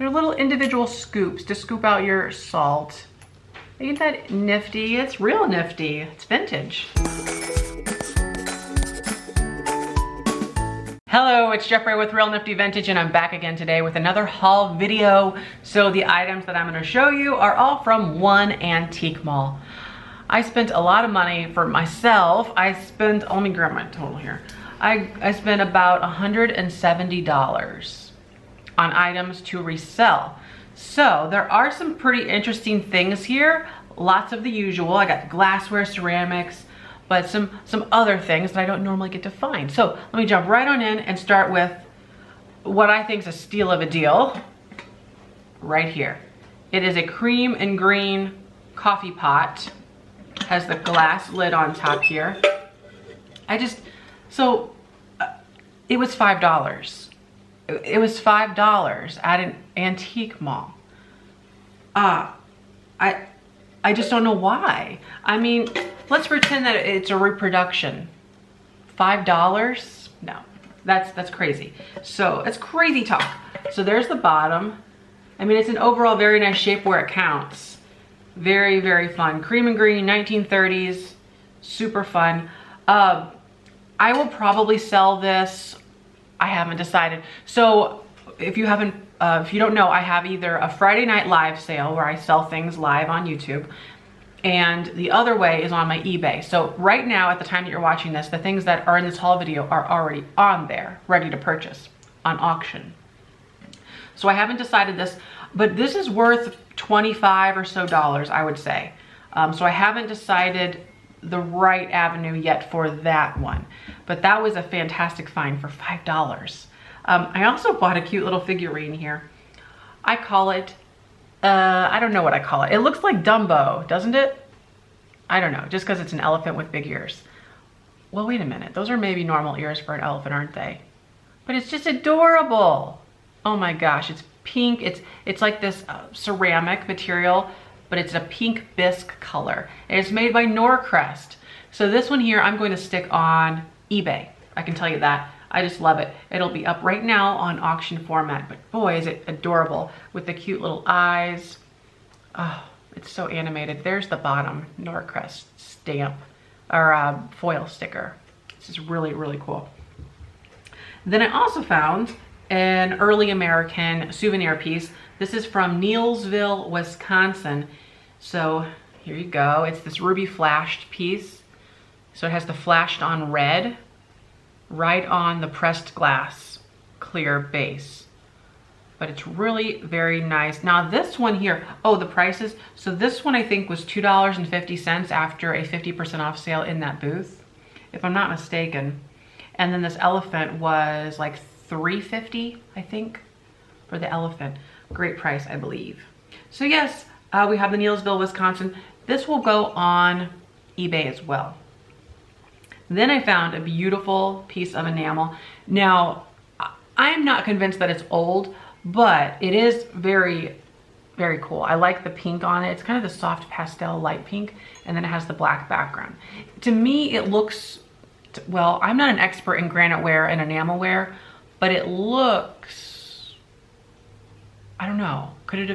They're little individual scoops to scoop out your salt. Ain't that nifty? It's real nifty. It's vintage. Hello, it's Jeffrey with Real Nifty Vintage, and I'm back again today with another haul video. So the items that I'm going to show you are all from one antique mall. I spent a lot of money for myself. Let me grab my total here. I spent about $170 on items to resell. So there are some pretty interesting things here. Lots of the usual. I got glassware, ceramics, but some other things that I don't normally get to find. So let me jump right on in and start with what I think is a steal of a deal right here. It is a cream and green coffee pot. Has the glass lid on top here. It was $5. It was $5 at an antique mall. I just don't know why. I mean, let's pretend that it's a reproduction. $5? No, that's crazy. So it's crazy talk. So there's the bottom. I mean, it's an overall very nice shape where it counts. Very, very fun. Cream and green, 1930s, super fun. I will probably sell this. I haven't decided. So if you don't know, I have either a Friday night live sale where I sell things live on YouTube, and the other way is on my eBay. So right now, at the time that you're watching this, the things that are in this haul video are already on there, ready to purchase on auction. So I haven't decided this, but this is worth $25 or so, I would say. So I haven't decided the right avenue yet for that one, but that was a fantastic find for $5. I also bought a cute little figurine here. I call it, I don't know what I call it. It looks like Dumbo, doesn't it? I don't know, just because it's an elephant with big ears. Well, wait a minute. Those are maybe normal ears for an elephant, aren't they? But it's just adorable. Oh my gosh, it's pink. It's like this ceramic material, but it's a pink bisque color. And it's made by Norcrest. So this one here, I'm going to stick on eBay. I can tell you that. I just love it. It'll be up right now on auction format, but boy, is it adorable with the cute little eyes. Oh, it's so animated. There's the bottom Norcrest stamp or foil sticker. This is really, really cool. Then I also found an early American souvenir piece. This is from Neillsville, Wisconsin. So here you go. It's this ruby flashed piece. So it has the flashed on red right on the pressed glass clear base. But it's really very nice. Now this one here, oh, the prices. So this one I think was $2.50 after a 50% off sale in that booth, if I'm not mistaken. And then this elephant was like $3.50, I think, for the elephant. Great price, I believe. So yes, we have the Neillsville, Wisconsin. This will go on eBay as well. Then I found a beautiful piece of enamel. Now, I'm not convinced that it's old, but it is very, very cool. I like the pink on it. It's kind of the soft pastel light pink, and then it has the black background. To me, it looks, well, I'm not an expert in graniteware and enamelware, but it looks, I don't know, could it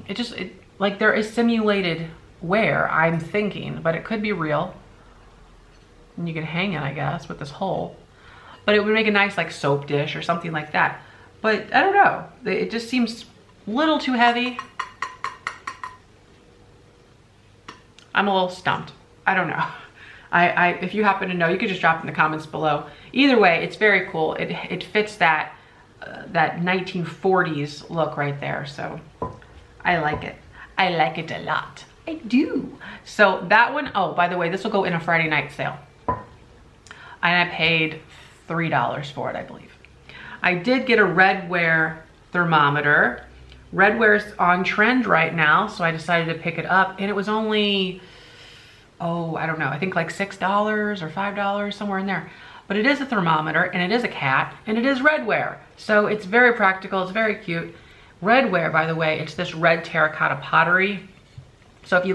have, like there is simulated wear, I'm thinking, but it could be real. And you can hang it, I guess, with this hole. But it would make a nice like soap dish or something like that. But I don't know, it just seems a little too heavy. I'm a little stumped. I don't know. If you happen to know, you could just drop in the comments below. Either way, it's very cool. It fits that 1940s look right there. So I like it. I like it a lot. I do. So that one, oh, by the way, this will go in a Friday night sale. And I paid $3 for it, I believe. I did get a Redware thermometer. Redware's on trend right now, so I decided to pick it up, and it was only, oh, I don't know, I think like $6 or $5, somewhere in there. But it is a thermometer, and it is a cat, and it is Redware. So it's very practical, it's very cute. Redware, by the way, it's this red terracotta pottery. So if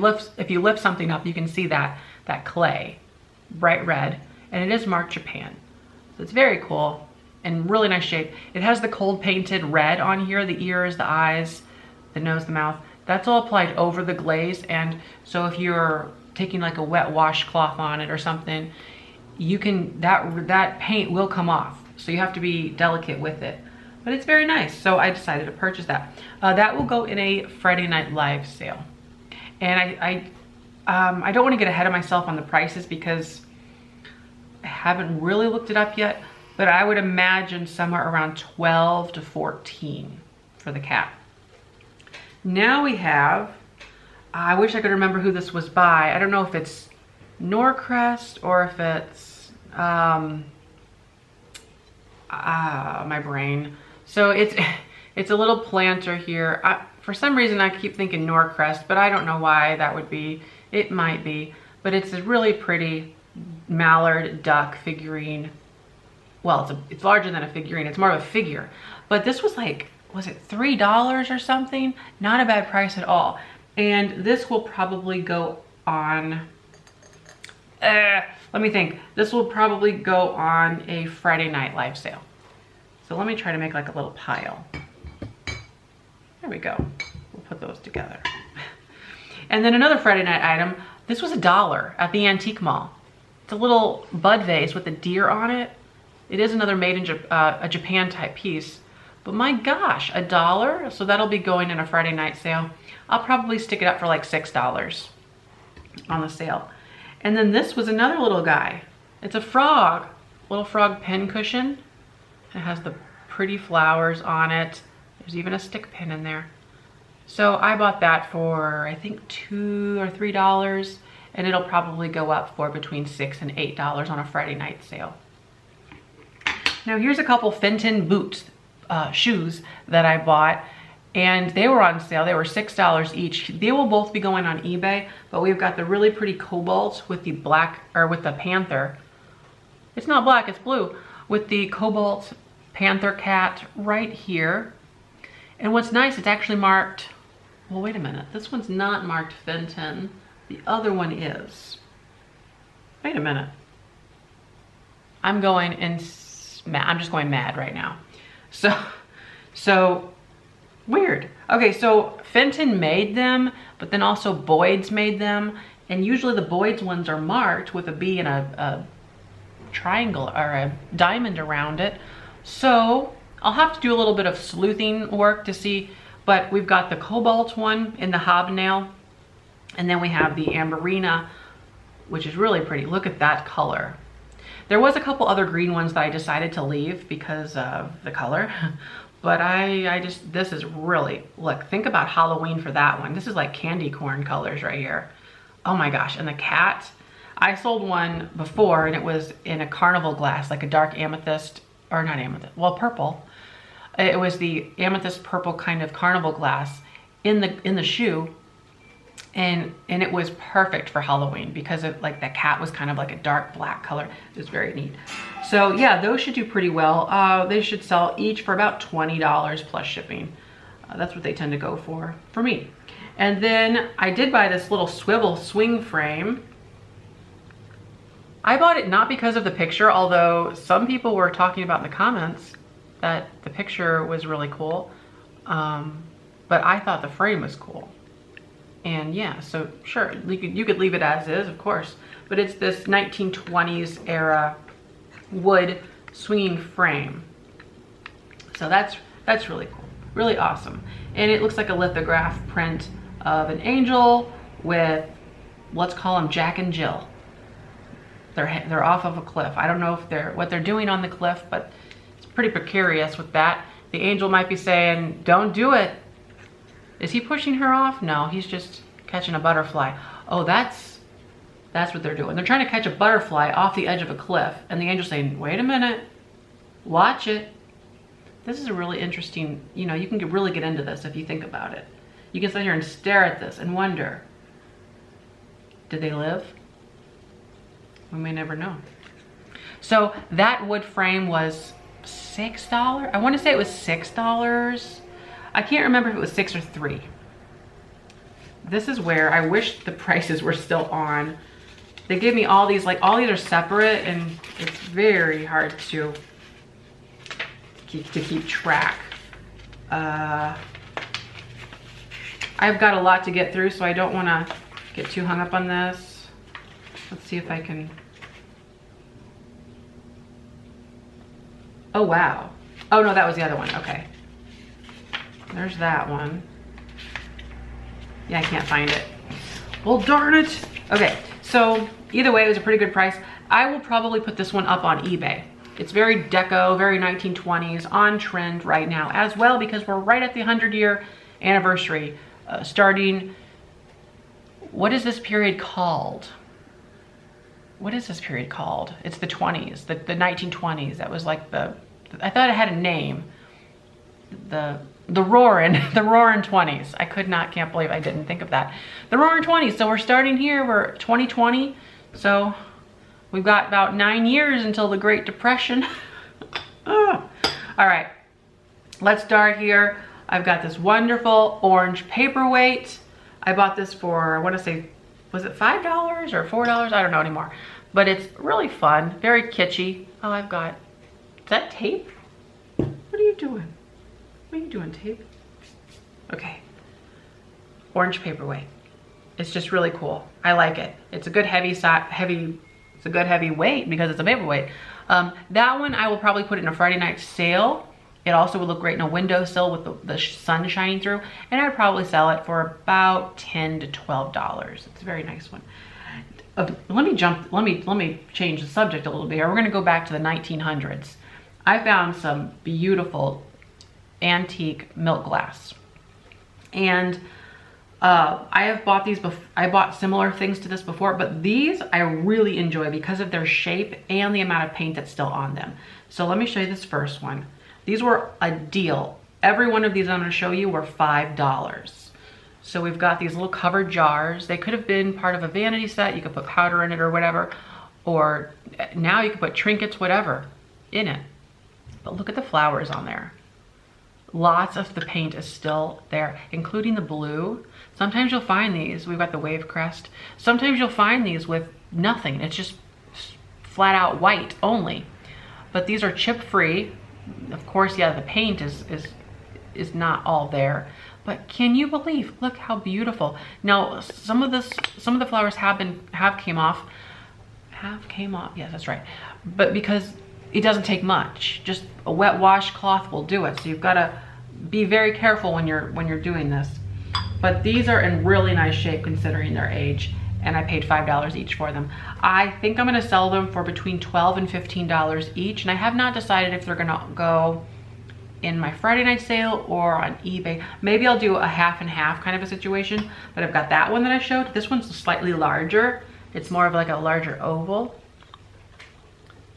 you lift something up, you can see that clay, bright red, and it is marked Japan. So it's very cool. in really nice shape. It has the cold painted red on here, the ears, the eyes, the nose, the mouth. That's all applied over the glaze. And so if you're taking like a wet washcloth on it or something, you can, that paint will come off. So you have to be delicate with it. But it's very nice. So I decided to purchase that. That will go in a Friday Night Live sale. And I don't want to get ahead of myself on the prices because I haven't really looked it up yet, but I would imagine somewhere around 12 to 14 for the cat. Now we have, I wish I could remember who this was by. I don't know if it's Norcrest or if it's, my brain. So it's a little planter here. For some reason I keep thinking Norcrest, but I don't know why that would be. It might be, but it's a really pretty mallard duck figurine. Well, it's larger than a figurine. It's more of a figure. But this was like, was it $3 or something? Not a bad price at all. And this will probably go on, let me think. This will probably go on a Friday Night Live sale. So let me try to make like a little pile. There we go. We'll put those together. And then another Friday night item. This was $1 at the antique mall. It's a little bud vase with a deer on it. It is another made in a Japan type piece. But my gosh, $1. So that'll be going in a Friday night sale. I'll probably stick it up for like $6 on the sale. And then this was another little guy. It's a frog, little frog pin cushion. It has the pretty flowers on it. There's even a stick pin in there. So I bought that for, I think, $2 or $3, and it'll probably go up for between $6 and $8 on a Friday night sale. Now here's a couple Fenton boots, shoes that I bought, and they were on sale. They were $6 each. They will both be going on eBay, but we've got the really pretty cobalt with the black, or with the panther. It's not black, it's blue, with the cobalt panther cat right here. And what's nice, it's actually marked, well, wait a minute. This one's not marked Fenton. The other one is. Wait a minute. I'm just going mad right now. So weird. Okay, so Fenton made them, but then also Boyd's made them. And usually the Boyd's ones are marked with a B and a triangle or a diamond around it. So I'll have to do a little bit of sleuthing work to see, but we've got the cobalt one in the hobnail, and then we have the amberina, which is really pretty. Look at that color. There was a couple other green ones that I decided to leave because of the color, but this is really, look, think about Halloween for that one. This is like candy corn colors right here. Oh my gosh, and the cat. I sold one before and it was in a carnival glass, like a dark amethyst, or not amethyst, well, purple. It was the amethyst purple kind of carnival glass in the shoe, and it was perfect for Halloween because it, like, the cat was kind of like a dark black color. It was very neat. So yeah, those should do pretty well. They should sell each for about $20 plus shipping. That's what they tend to go for me. And then I did buy this little swivel swing frame. I bought it not because of the picture, although some people were talking about in the comments that the picture was really cool. But I thought the frame was cool. And yeah, so sure, you could leave it as is, of course. But it's this 1920s era wood swinging frame. So that's really cool, really awesome. And it looks like a lithograph print of an angel with, let's call them Jack and Jill. They're off of a cliff. I don't know if what they're doing on the cliff, but it's pretty precarious with that. The angel might be saying, don't do it. Is he pushing her off? No, he's just catching a butterfly. Oh, that's what they're doing. They're trying to catch a butterfly off the edge of a cliff, and the angel's saying, wait a minute, watch it. This is a really interesting, you know, you can really get into this if you think about it. You can sit here and stare at this and wonder, did they live? We may never know. So that wood frame was $6. I want to say it was $6. I can't remember if it was $6 or $3. This is where I wish the prices were still on. They give me all these, like all these are separate, and it's very hard to to keep track. I've got a lot to get through, so I don't want to get too hung up on this. Let's see if I can. Oh, wow. Oh, no, that was the other one. Okay. There's that one. Yeah, I can't find it. Well, darn it. Okay, so either way, it was a pretty good price. I will probably put this one up on eBay. It's very deco, very 1920s, on trend right now as well, because we're right at the 100-year anniversary, starting, what is this period called? What is this period called? It's the 20s, the 1920s. That was like I thought it had a name. The roaring 20s. I can't believe I didn't think of that. The roaring 20s. So we're starting here, we're 2020. So we've got about 9 years until the Great Depression. All right, let's start here. I've got this wonderful orange paperweight. I bought this for, I want to say, was it $5 or $4? I don't know anymore. But it's really fun, very kitschy. Oh, is that tape? What are you doing? What are you doing, tape? Okay. Orange paperweight. It's just really cool. I like it. It's a good heavy weight because it's a paperweight. That one I will probably put in a Friday night sale. It also would look great in a windowsill with the sun shining through, and I'd probably sell it for about $10 to $12. It's a very nice one. Let me change the subject a little bit here. We're going to go back to the 1900s. I found some beautiful antique milk glass, and I have bought these before. I bought similar things to this before, but these I really enjoy because of their shape and the amount of paint that's still on them. So let me show you this first one. These were a deal. Every one of these I'm going to show you were $5. So we've got these little covered jars. They could have been part of a vanity set. You could put powder in it or whatever, or now you could put trinkets, whatever, in it. But look at the flowers on there. Lots of the paint is still there, including the blue. Sometimes you'll find these, we've got the wave crest. Sometimes you'll find these with nothing. It's just flat out white only. But these are chip free. Of course, yeah, the paint is not all there. But can you believe, look how beautiful. Now, some of the flowers have came off, yes, that's right. But because it doesn't take much, just a wet washcloth will do it. So you've got to be very careful when you're doing this. But these are in really nice shape considering their age, and I paid $5 each for them. I think I'm gonna sell them for between $12 and $15 each, and I have not decided if they're gonna go in my Friday night sale or on eBay. Maybe I'll do a half and half kind of a situation, but I've got that one that I showed. This one's slightly larger. It's more of like a larger oval.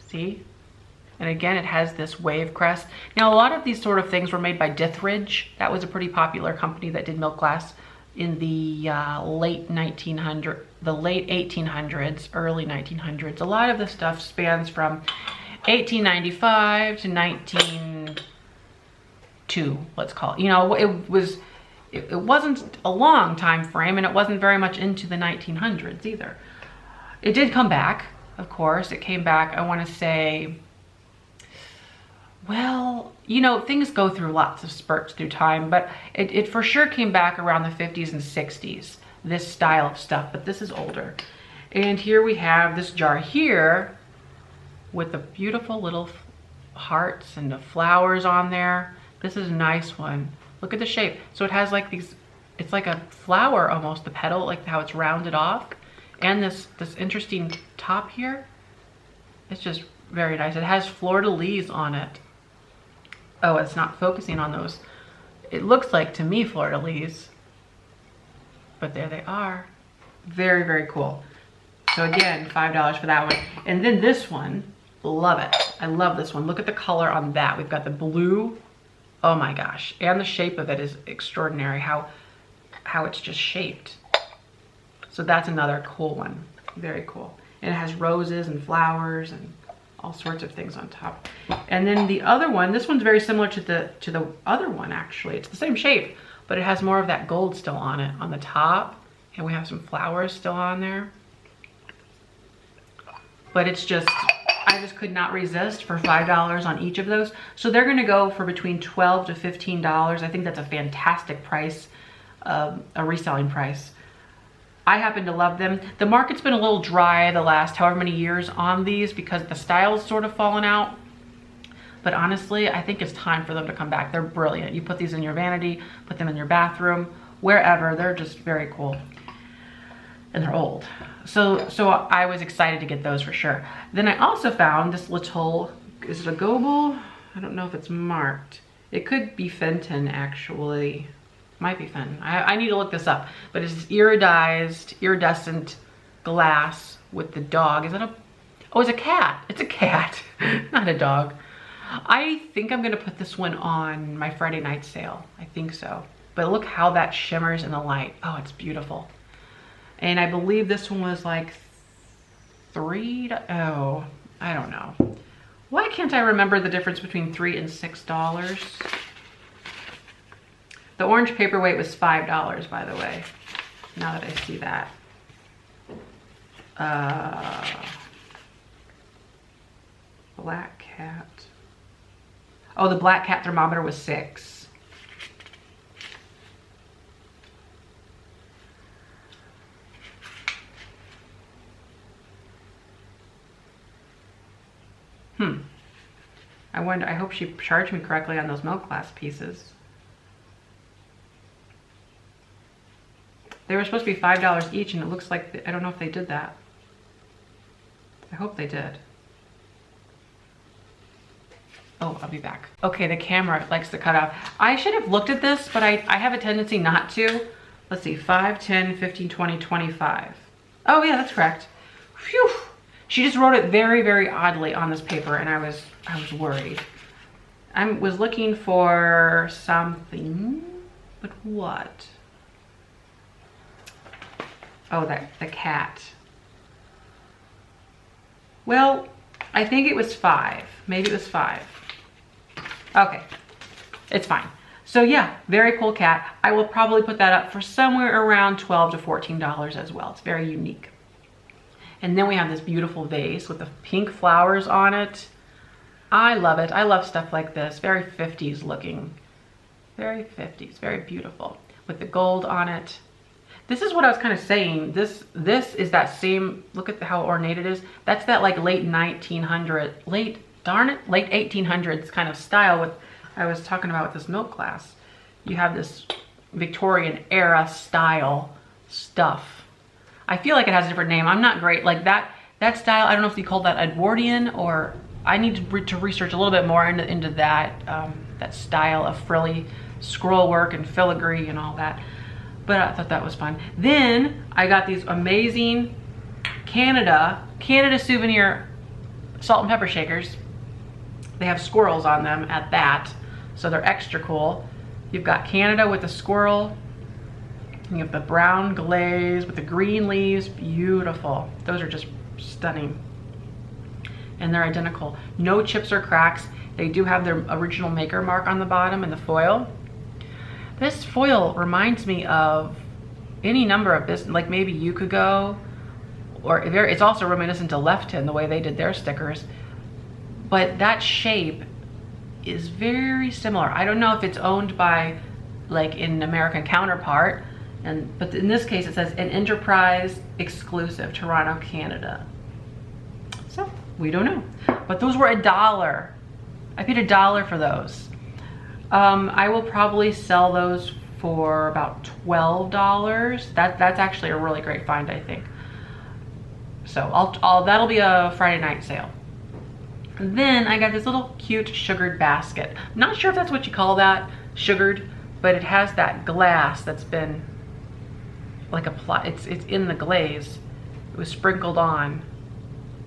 See? And again, it has this wave crest. Now, a lot of these sort of things were made by Dithridge. That was a pretty popular company that did milk glass in the late 1800s, early 1900s. A lot of the stuff spans from 1895 to 1902, let's call it. You know, it wasn't a long time frame, and it wasn't very much into the 1900s either. It did come back, of course. It came back, I want to say, well, you know, things go through lots of spurts through time, but it for sure came back around the 50s and 60s, this style of stuff, but this is older. And here we have this jar here with the beautiful little hearts and the flowers on there. This is a nice one. Look at the shape. So it has like these, it's like a flower almost, the petal, like how it's rounded off. And this interesting top here. It's just very nice. It has fleur-de-lis on it. Oh, it's not focusing on those. It looks like, to me, fleur-de-lis. But there they are. Very, very cool. So again, $5 for that one. And then this one, love it. I love this one. Look at the color on that. We've got the blue. Oh my gosh. And the shape of it is extraordinary, how it's just shaped. So that's another cool one. Very cool. And it has roses and flowers and all sorts of things on top. And then the other one, this one's very similar to the other one actually. It's the same shape, but it has more of that gold still on it on the top. And we have some flowers still on there. But it's just, I just could not resist for $5 on each of those. So they're gonna go for between $12 to $15. I think that's a fantastic price, a reselling price. I happen to love them. The market's been a little dry the last however many years on these because the style's sort of fallen out. But honestly, I think it's time for them to come back. They're brilliant. You put these in your vanity, put them in your bathroom, wherever. They're just very cool. And they're old. So I was excited to get those for sure. Then I also found this little, is it a Goebel? I don't know if it's marked. It could be Fenton actually. Might be Fenton. I need to look this up. But it's iridescent glass with the dog. Is that a, oh, it's a cat. It's a cat, not a dog. I think I'm gonna put this one on my Friday night sale. I think so. But look how that shimmers in the light. Oh, it's beautiful. And I believe this one was like oh, I don't know. Why can't I remember the difference between $3 and $6? The orange paperweight was $5, by the way. Now that I see that. Black cat. Oh, the black cat thermometer was $6. I wonder, I hope she charged me correctly on those milk glass pieces. They were supposed to be $5 each, and it looks like, I don't know if they did that. I hope they did. Oh, I'll be back. Okay, the camera likes to cut out. I should have looked at this, but I have a tendency not to. Let's see, 5, 10, 15, 20, 25. Oh yeah, that's correct. Phew. She just wrote it very, very oddly on this paper, and I was worried. I was looking for something, but what? Oh, the cat. Well, I think it was 5. Maybe it was 5. Okay, it's fine. So yeah, very cool cat. I will probably put that up for somewhere around $12 to $14 as well. It's very unique. And then we have this beautiful vase with the pink flowers on it. I love it. I love stuff like this. Very 50s looking. Very 50s, very beautiful. With the gold on it. This is what I was kind of saying. This is that same, look at how ornate it is. That's that like late 1800s kind of style with, I was talking about with this milk glass. You have this Victorian era style stuff. I feel like it has a different name. I'm not great. Like that style, I don't know if you call that Edwardian, or I need to research a little bit more into that, that style of frilly scroll work and filigree and all that. But I thought that was fun. Then I got these amazing Canada Souvenir salt and pepper shakers. They have squirrels on them at that, so they're extra cool. You've got Canada with the squirrel. You have the brown glaze with the green leaves. Beautiful. Those are just stunning. And they're identical. No chips or cracks. They do have their original maker mark on the bottom and the foil. This foil reminds me of any number of business, like maybe Yukago, or it's also reminiscent to Lefton, the way they did their stickers. But that shape is very similar. I don't know if it's owned by like an American counterpart, but in this case it says an enterprise exclusive, Toronto, Canada. So we don't know, but those were $1. I paid $1 for those. I will probably sell those for about $12. That's actually a really great find, I think. So that'll be a Friday night sale. And then I got this little cute sugared basket. I'm not sure if that's what you call that, sugared, but it has that glass that's been like it's in the glaze. It was sprinkled on.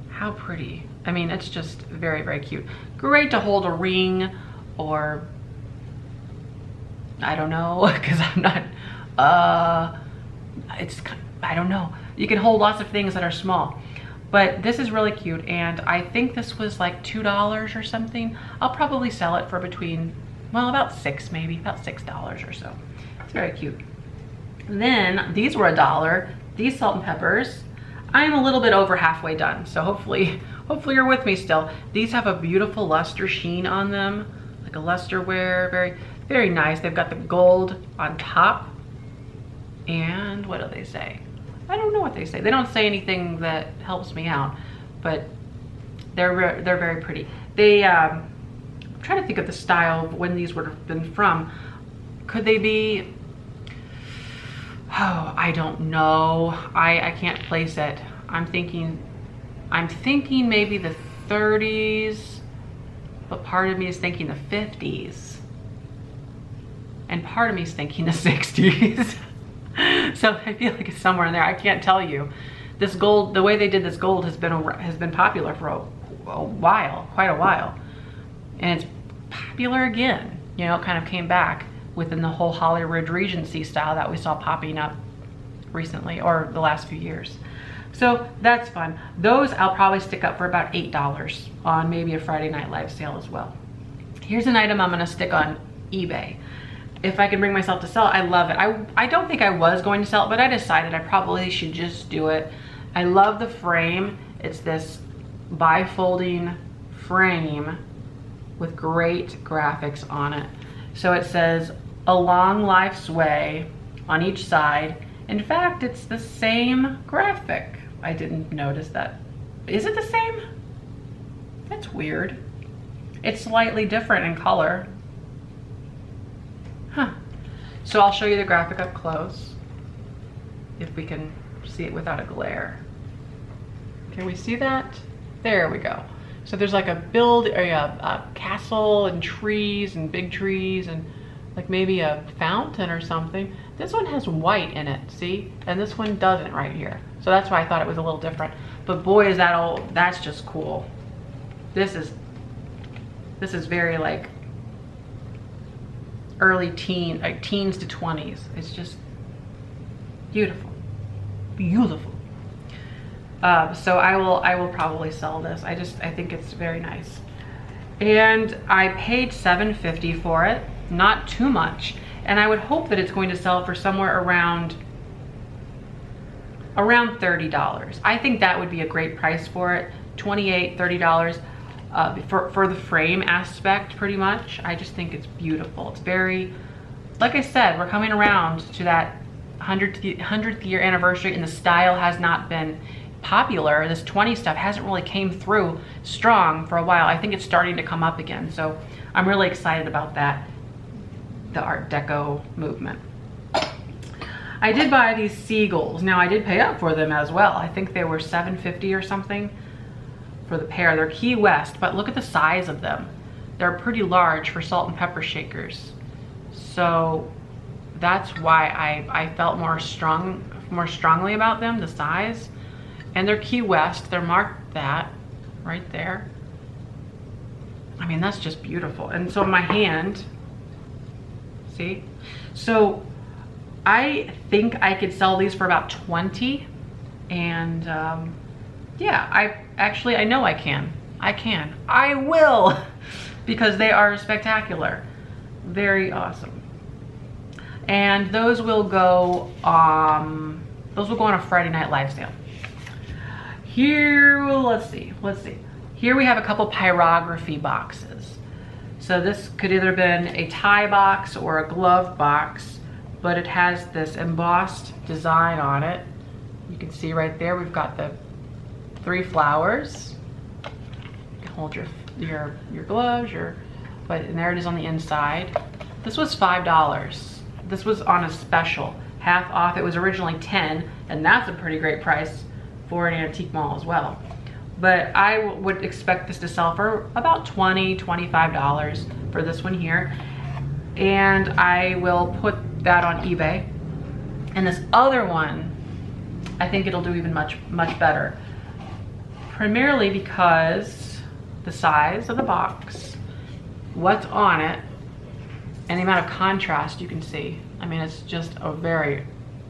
How pretty. I mean, it's just very, very cute. Great to hold a ring, or I don't know, because I'm not, I don't know. You can hold lots of things that are small. But this is really cute, and I think this was like $2 or something. I'll probably sell it for between, well, about $6 maybe, about $6 or so. It's very cute. And then these were $1. These salt and peppers. I'm a little bit over halfway done, so hopefully hopefully you're with me still. These have a beautiful luster sheen on them, like a luster wear, very, very nice. They've got the gold on top. And what do they say? I don't know what they say. They don't say anything that helps me out, but they're very pretty. They, I'm trying to think of the style of when these would have been from. Could they be, oh, I don't know. I can't place it. I'm thinking maybe the 30s, but part of me is thinking the 50s. And part of me is thinking the 60s. So I feel like it's somewhere in there. I can't tell you. This gold, the way they did this gold has been popular for a while, quite a while. And it's popular again. You know, it kind of came back within the whole Hollywood Regency style that we saw popping up recently, or the last few years. So that's fun. Those I'll probably stick up for about $8 on maybe a Friday night live sale as well. Here's an item I'm gonna stick on eBay. If I can bring myself to sell it, I love it. I don't think I was going to sell it, but I decided I probably should just do it. I love the frame. It's this bifolding frame with great graphics on it. So it says, "A long life's way" on each side. In fact, it's the same graphic. I didn't notice that. Is it the same? That's weird. It's slightly different in color. Huh. So I'll show you the graphic up close, if we can see it without a glare. Can we see that? There we go. So there's like a castle and trees and big trees and like maybe a fountain or something. This one has white in it, see? And this one doesn't right here. So that's why I thought it was a little different. But boy, is that old, that's just cool. This is very like early teen, like teens to 20s. It's just beautiful, beautiful. So I will probably sell this. I think it's very nice. And I paid $7.50 for it, not too much. And I would hope that it's going to sell for somewhere around $30. I think that would be a great price for it. $28, $30 for the frame aspect, pretty much. I just think it's beautiful. It's very, like I said, we're coming around to that 100th year anniversary, and the style has not been popular. This 20 stuff hasn't really came through strong for a while. I think it's starting to come up again. So I'm really excited about that, the Art Deco movement. I did buy these seagulls. Now I did pay up for them as well. I think they were $7.50 or something for the pair. They're Key West, but look at the size of them. They're pretty large for salt and pepper shakers. So that's why I felt more strongly about them, the size. And they're Key West. They're marked that right there. I mean, that's just beautiful. And so my hand, see? So I think I could sell these for about 20. And yeah, I know I can. I will, because they are spectacular. Very awesome. And those will go on a Friday night live sale. Here, let's see. Here we have a couple pyrography boxes. So this could either have been a tie box or a glove box, but it has this embossed design on it. You can see right there, we've got the 3 flowers. You can hold your gloves, and there it is on the inside. This was $5. This was on a special, half off. It was originally $10, and that's a pretty great price for an antique mall as well. But I would expect this to sell for about $20, $25 for this one here. And I will put that on eBay. And this other one, I think it'll do even much better. Primarily because the size of the box, what's on it, and the amount of contrast you can see. I mean, it's just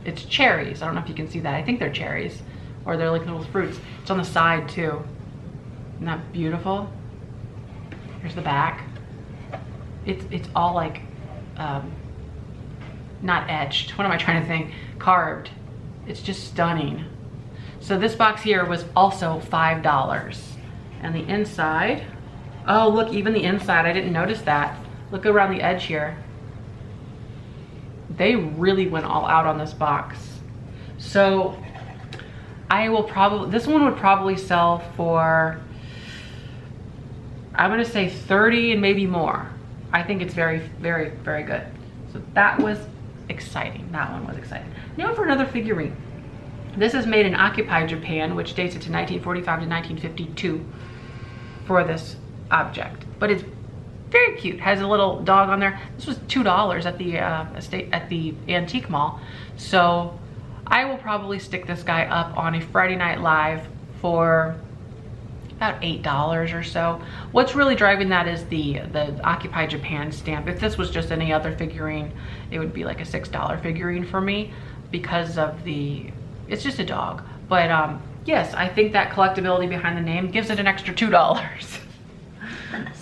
it's cherries. I don't know if you can see that. I think they're cherries, or they're like little fruits. It's on the side too. Isn't that beautiful? Here's the back. It's all like, not etched. What am I trying to think? Carved. It's just stunning. So this box here was also $5. And the inside, oh look, even the inside, I didn't notice that. Look around the edge here. They really went all out on this box. So I will probably, this one would probably sell for, I'm gonna say 30 and maybe more. I think it's very, very, very good. So that was exciting. That one was exciting. Now for another figurine. This is made in Occupy Japan, which dates it to 1945 to 1952 for this object. But it's very cute. Has a little dog on there. This was $2 at the antique mall. So I will probably stick this guy up on a Friday Night Live for about $8 or so. What's really driving that is the Occupy Japan stamp. If this was just any other figurine, it would be like a $6 figurine for me because of it's just a dog. But yes, I think that collectability behind the name gives it an extra $2.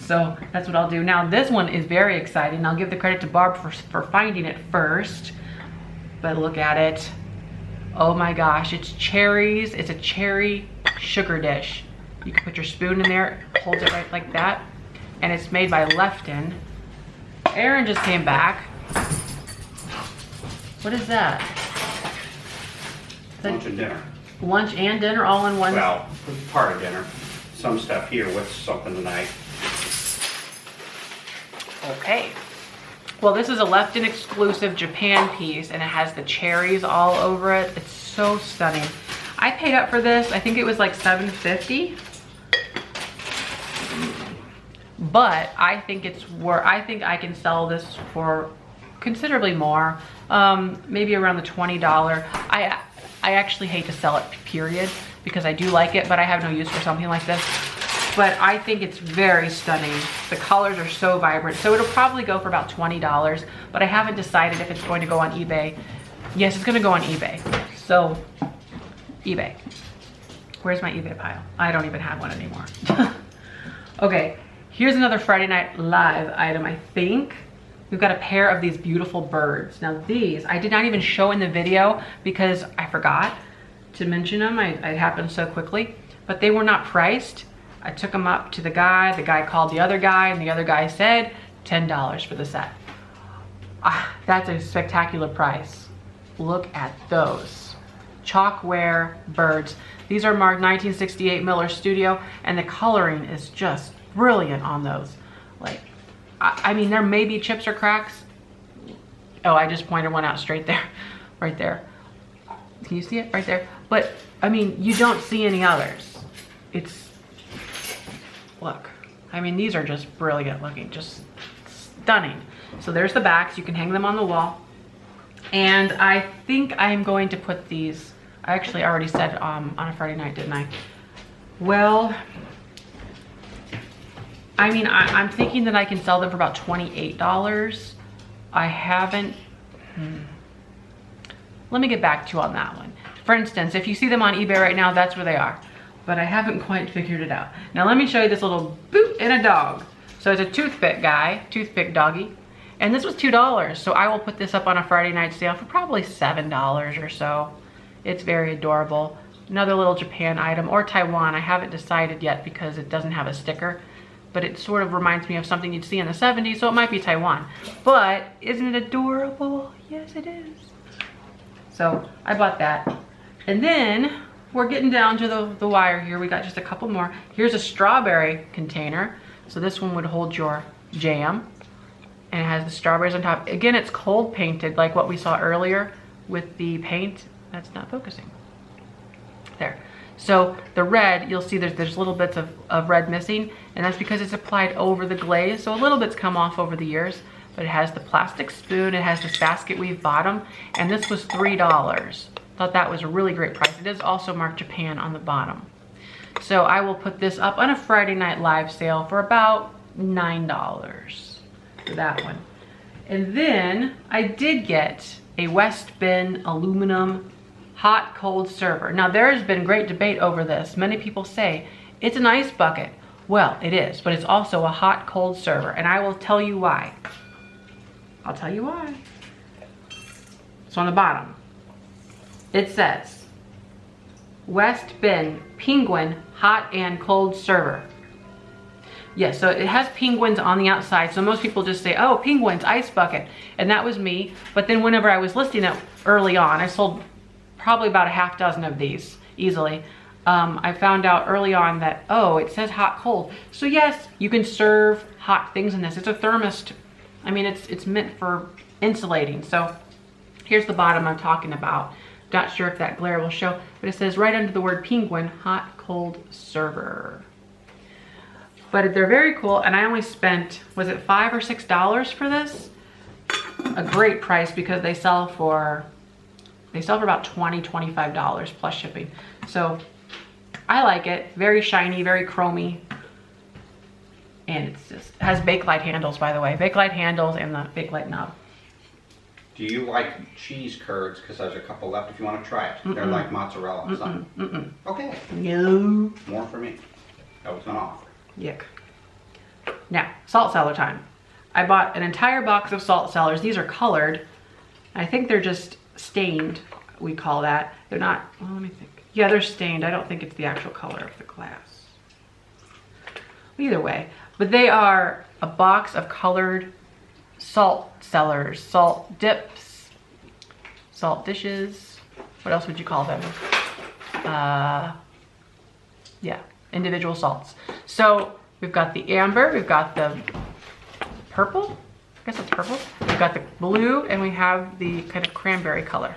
So that's what I'll do. Now this one is very exciting. I'll give the credit to Barb for finding it first. But look at it. Oh my gosh, it's cherries. It's a cherry sugar dish. You can put your spoon in there, holds it right like that. And it's made by Lefton. Aaron just came back. What is that? Lunch and dinner. Lunch and dinner all in one? Well, part of dinner. Some stuff here with something tonight. Okay. Well, this is a Lefton exclusive Japan piece and it has the cherries all over it. It's so stunning. I paid up for this. I think it was like $7.50. But I think it's worth, I think I can sell this for considerably more. Maybe around the $20. I actually hate to sell it, period, because I do like it, but I have no use for something like this. But I think it's very stunning. The colors are so vibrant. So it'll probably go for about $20, but I haven't decided if it's going to go on eBay. Yes, it's gonna go on eBay. So, eBay. Where's my eBay pile? I don't even have one anymore. Okay, here's another Friday Night Live item, I think. We've got a pair of these beautiful birds. Now these, I did not even show in the video because I forgot to mention them. It happened so quickly, but they were not priced. I took them up to the guy called the other guy, and the other guy said $10 for the set. That's a spectacular price. Look at those. Chalkware birds. These are marked 1968 Miller Studio, and the coloring is just brilliant on those. Like, I mean, there may be chips or cracks. Oh, I just pointed one out straight there, right there. Can you see it right there? But I mean, you don't see any others. It's, look, I mean, these are just brilliant looking, just stunning. So there's the backs. You can hang them on the wall. And I think I'm going to put these, I actually already said on a Friday night, didn't I? Well, I mean, I'm thinking that I can sell them for about $28. I haven't, let me get back to you on that one. For instance, if you see them on eBay right now, that's where they are. But I haven't quite figured it out. Now let me show you this little boot and a dog. So it's a toothpick guy, toothpick doggy. And this was $2. So I will put this up on a Friday night sale for probably $7 or so. It's very adorable. Another little Japan item, or Taiwan. I haven't decided yet because it doesn't have a sticker. But it sort of reminds me of something you'd see in the 70s, so it might be Taiwan. But isn't it adorable? Yes, it is. So I bought that. And then we're getting down to the wire here. We got just a couple more. Here's a strawberry container. So this one would hold your jam. And it has the strawberries on top. Again, it's cold painted like what we saw earlier with the paint. That's not focusing. There. So the red, you'll see there's little bits of red missing, and that's because it's applied over the glaze. So a little bit's come off over the years, but it has the plastic spoon, it has this basket weave bottom, and this was $3. Thought that was a really great price. It is also marked Japan on the bottom. So I will put this up on a Friday Night Live sale for about $9 for that one. And then I did get a West Bin aluminum hot cold server. Now there has been great debate over this. Many people say it's an ice bucket. Well, it is, but it's also a hot cold server, and I will tell you why. I'll tell you why. So on the bottom, it says West Bin Penguin hot and cold server. Yes, so it has penguins on the outside. So most people just say, oh, penguins, ice bucket. And that was me. But then whenever I was listing it early on, I sold probably about a half dozen of these easily. I found out early on that, oh, it says hot cold. So yes, you can serve hot things in this. It's a thermos. I mean, it's meant for insulating. So here's the bottom I'm talking about. Not sure if that glare will show, but it says right under the word penguin, hot cold server. But they're very cool, and I only spent, was it $5 or $6 for this? A great price because they sell for about $20, $25 plus shipping. So I like it. Very shiny, very chromy. And it has Bakelite handles, by the way. Bakelite handles and the Bakelite knob. Do you like cheese curds? Because there's a couple left if you want to try it. They're like mozzarella and stuff. Okay. No. More for me. That was an offer. Yuck. Now, salt cellar time. I bought an entire box of salt cellars. These are colored. I think they're just stained, we call that. They're not, well, let me think. Yeah, they're stained. I don't think it's the actual color of the glass. Either way, but they are a box of colored salt cellars, salt dips, salt dishes. What else would you call them? Yeah, individual salts. So we've got the amber, we've got the purple, I guess it's purple. We've got the blue, and we have the kind of cranberry color.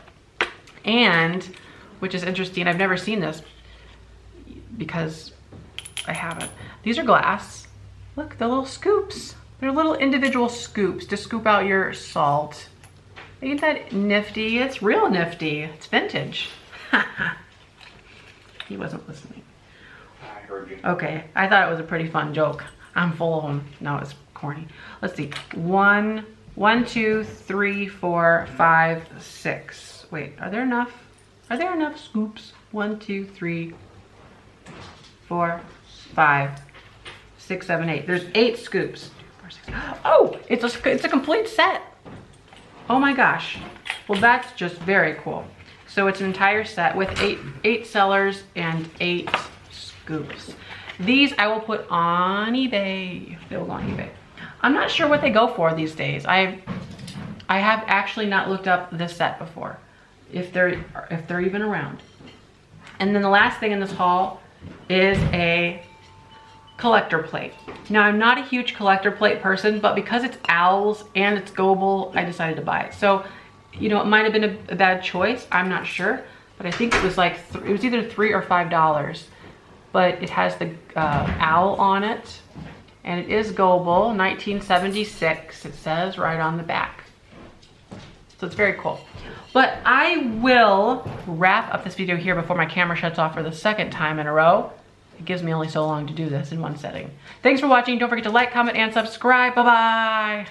And, which is interesting, I've never seen this because I haven't. These are glass. Look, the little scoops. They're little individual scoops to scoop out your salt. Ain't that nifty? It's real nifty. It's vintage. He wasn't listening. I heard you. Okay, I thought it was a pretty fun joke. I'm full of them. No, it's corny. Let's see. 1, 2, 3, 4, 5, 6. Wait, are there enough? Are there enough scoops? 1, 2, 3, 4, 5, 6, 7, 8. There's 8 scoops. 2, 4, 6. Oh, it's a complete set. Oh my gosh. Well, that's just very cool. So it's an entire set with 8 cellars and 8 scoops. These I will put on eBay. They will go on eBay. I'm not sure what they go for these days. I have actually not looked up this set before, if they're even around. And then the last thing in this haul is a collector plate. Now, I'm not a huge collector plate person, but because it's owls and it's goble, I decided to buy it. So, you know, it might have been a bad choice. I'm not sure, but I think it was like it was either $3 or $5. But it has the owl on it, and it is goble, 1976. It says right on the back. So it's very cool. But I will wrap up this video here before my camera shuts off for the second time in a row. It gives me only so long to do this in one setting. Thanks for watching. Don't forget to like, comment, and subscribe. Bye-bye.